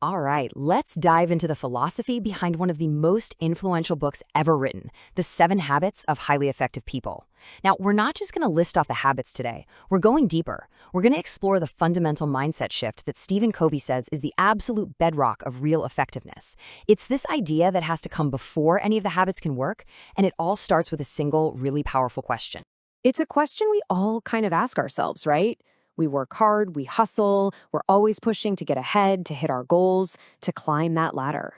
All right, let's dive into the philosophy behind one of the most influential books ever written, The 7 Habits of Highly Effective People. Now, we're not just going to list off the habits today. We're going deeper. We're going to explore the fundamental mindset shift that Stephen Covey says is the absolute bedrock of real effectiveness. It's this idea that has to come before any of the habits can work, and it all starts with a single, really powerful question. It's a question we all kind of ask ourselves, right? We work hard, we hustle, we're always pushing to get ahead, to hit our goals, to climb that ladder.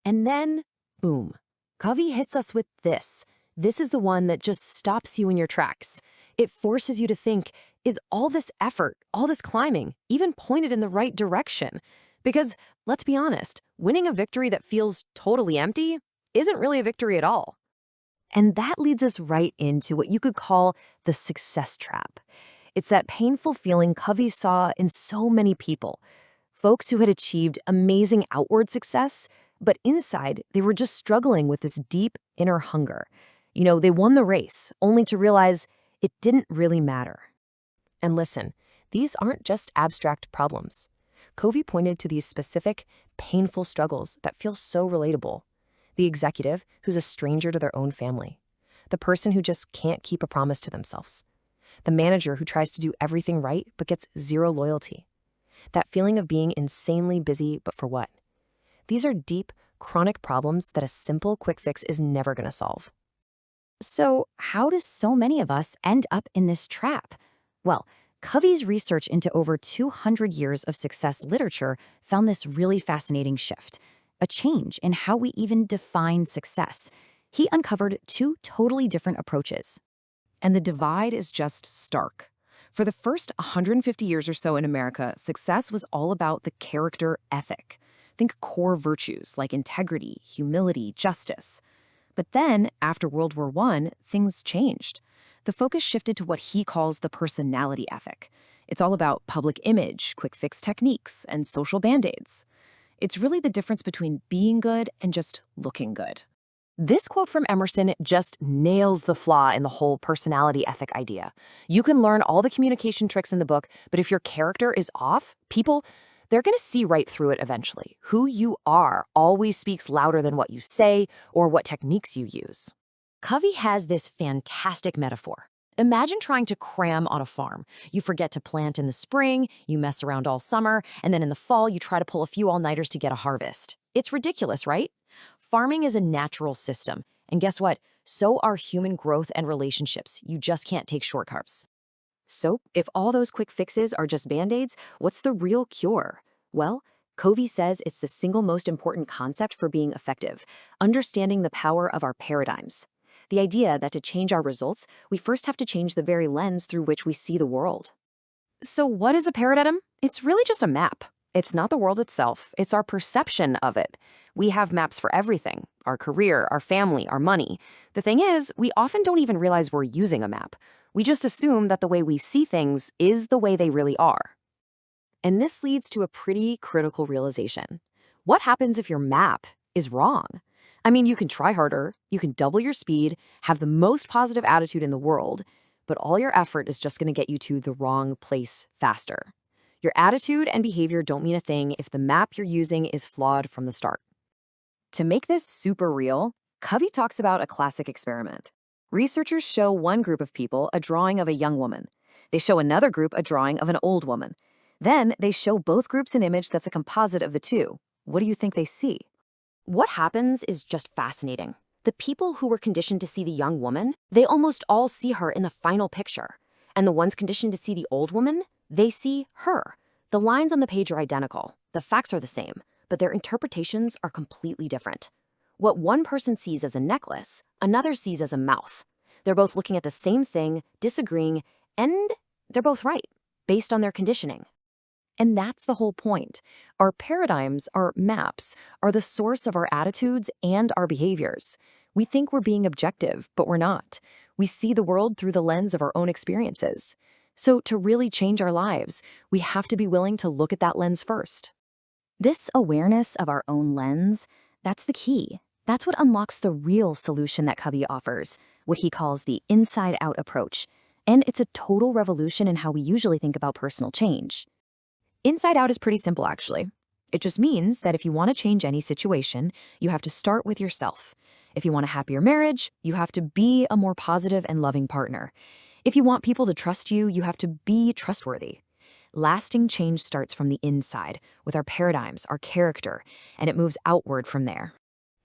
And then, boom, Covey hits us with this. This is the one that just stops you in your tracks. It forces you to think, is all this effort, all this climbing, even pointed in the right direction? Because, let's be honest, winning a victory that feels totally empty isn't really a victory at all. And that leads us right into what you could call the success trap. It's that painful feeling Covey saw in so many people. Folks who had achieved amazing outward success, but inside they were just struggling with this deep inner hunger. They won the race, only to realize it didn't really matter. And listen, these aren't just abstract problems. Covey pointed to these specific, painful struggles that feel so relatable. The executive who's a stranger to their own family. The person who just can't keep a promise to themselves. The manager who tries to do everything right but gets zero loyalty. That feeling of being insanely busy, but for what? These are deep, chronic problems that a simple quick fix is never going to solve. So, how do so many of us end up in this trap? Well, Covey's research into over 200 years of success literature found this really fascinating shift, a change in how we even define success. He uncovered 2 totally different approaches. And the divide is just stark. For the first 150 years or so in America, success was all about the character ethic. Think core virtues like integrity, humility, justice. But then, after World War I, things changed. The focus shifted to what he calls the personality ethic. It's all about public image, quick fix techniques, and social band-aids. It's really the difference between being good and just looking good. This quote from Emerson just nails the flaw in the whole personality ethic idea. You can learn all the communication tricks in the book, but if your character is off, they're going to see right through it eventually. Who you are always speaks louder than what you say or what techniques you use. Covey has this fantastic metaphor. Imagine trying to cram on a farm. You forget to plant in the spring, you mess around all summer, and then in the fall you try to pull a few all-nighters to get a harvest. It's ridiculous, right? Farming is a natural system, and guess what? So are human growth and relationships. You just can't take shortcuts. So, if all those quick fixes are just band-aids, what's the real cure? Well, Covey says it's the single most important concept for being effective, understanding the power of our paradigms. The idea that to change our results, we first have to change the very lens through which we see the world. So what is a paradigm? It's really just a map. It's not the world itself, it's our perception of it. We have maps for everything, our career, our family, our money. The thing is, we often don't even realize we're using a map. We just assume that the way we see things is the way they really are. And this leads to a pretty critical realization. What happens if your map is wrong? I mean, you can try harder, you can double your speed, have the most positive attitude in the world, but all your effort is just going to get you to the wrong place faster. Your attitude and behavior don't mean a thing if the map you're using is flawed from the start. To make this super real, Covey talks about a classic experiment. Researchers show one group of people a drawing of a young woman. They show another group a drawing of an old woman. Then they show both groups an image that's a composite of the two. What do you think they see? What happens is just fascinating. The people who were conditioned to see the young woman, they almost all see her in the final picture. And the ones conditioned to see the old woman, they see her. The lines on the page are identical, the facts are the same, but their interpretations are completely different. What one person sees as a necklace, another sees as a mouth. They're both looking at the same thing, disagreeing, and they're both right, based on their conditioning. And that's the whole point. Our paradigms, our maps, are the source of our attitudes and our behaviors. We think we're being objective, but we're not. We see the world through the lens of our own experiences. So to really change our lives, we have to be willing to look at that lens first. This awareness of our own lens, that's the key. That's what unlocks the real solution that Covey offers, what he calls the inside-out approach. And it's a total revolution in how we usually think about personal change. Inside out is pretty simple, actually. It just means that if you want to change any situation, you have to start with yourself. If you want a happier marriage, you have to be a more positive and loving partner. If you want people to trust you, you have to be trustworthy. Lasting change starts from the inside, with our paradigms, our character, and it moves outward from there.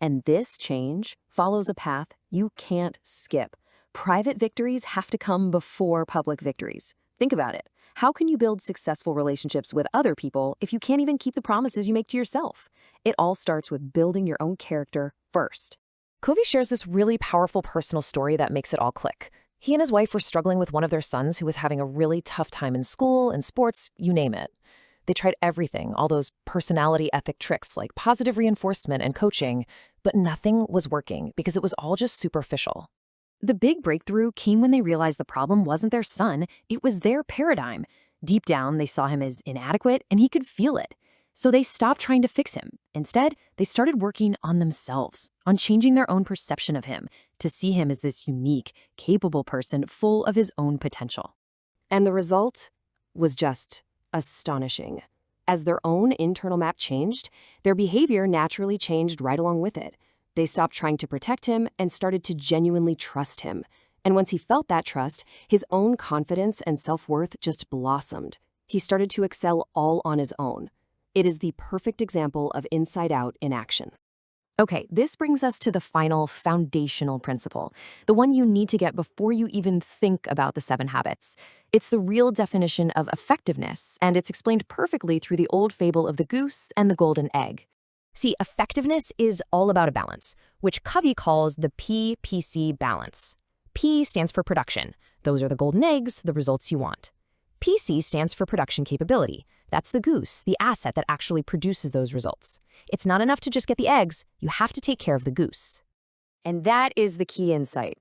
And this change follows a path you can't skip. Private victories have to come before public victories. Think about it. How can you build successful relationships with other people if you can't even keep the promises you make to yourself? It all starts with building your own character first. Covey shares this really powerful personal story that makes it all click. He and his wife were struggling with one of their sons who was having a really tough time in school, in sports, you name it. They tried everything, all those personality ethic tricks like positive reinforcement and coaching, but nothing was working because it was all just superficial. The big breakthrough came when they realized the problem wasn't their son, it was their paradigm. Deep down, they saw him as inadequate, and he could feel it. So they stopped trying to fix him. Instead, they started working on themselves, on changing their own perception of him, to see him as this unique, capable person full of his own potential. And the result was just astonishing. As their own internal map changed, their behavior naturally changed right along with it. They stopped trying to protect him and started to genuinely trust him. And once he felt that trust, his own confidence and self-worth just blossomed. He started to excel all on his own. It is the perfect example of inside out in action. Okay, this brings us to the final foundational principle, the one you need to get before you even think about the 7 habits. It's the real definition of effectiveness, and it's explained perfectly through the old fable of the goose and the golden egg. See, effectiveness is all about a balance, which Covey calls the PPC balance. P stands for production. Those are the golden eggs, the results you want. PC stands for production capability. That's the goose, the asset that actually produces those results. It's not enough to just get the eggs, you have to take care of the goose. And that is the key insight.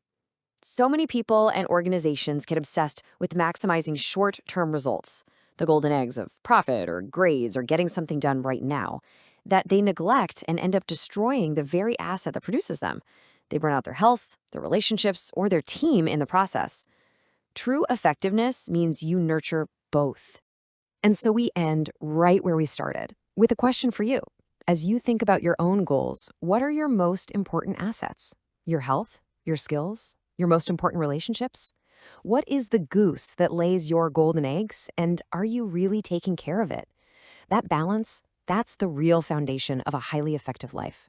So many people and organizations get obsessed with maximizing short-term results, the golden eggs of profit or grades or getting something done right now, that they neglect and end up destroying the very asset that produces them. They burn out their health, their relationships, or their team in the process. True effectiveness means you nurture both. And so we end right where we started, with a question for you. As you think about your own goals, what are your most important assets? Your health? Your skills? Your most important relationships? What is the goose that lays your golden eggs, and are you really taking care of it? That balance, that's the real foundation of a highly effective life.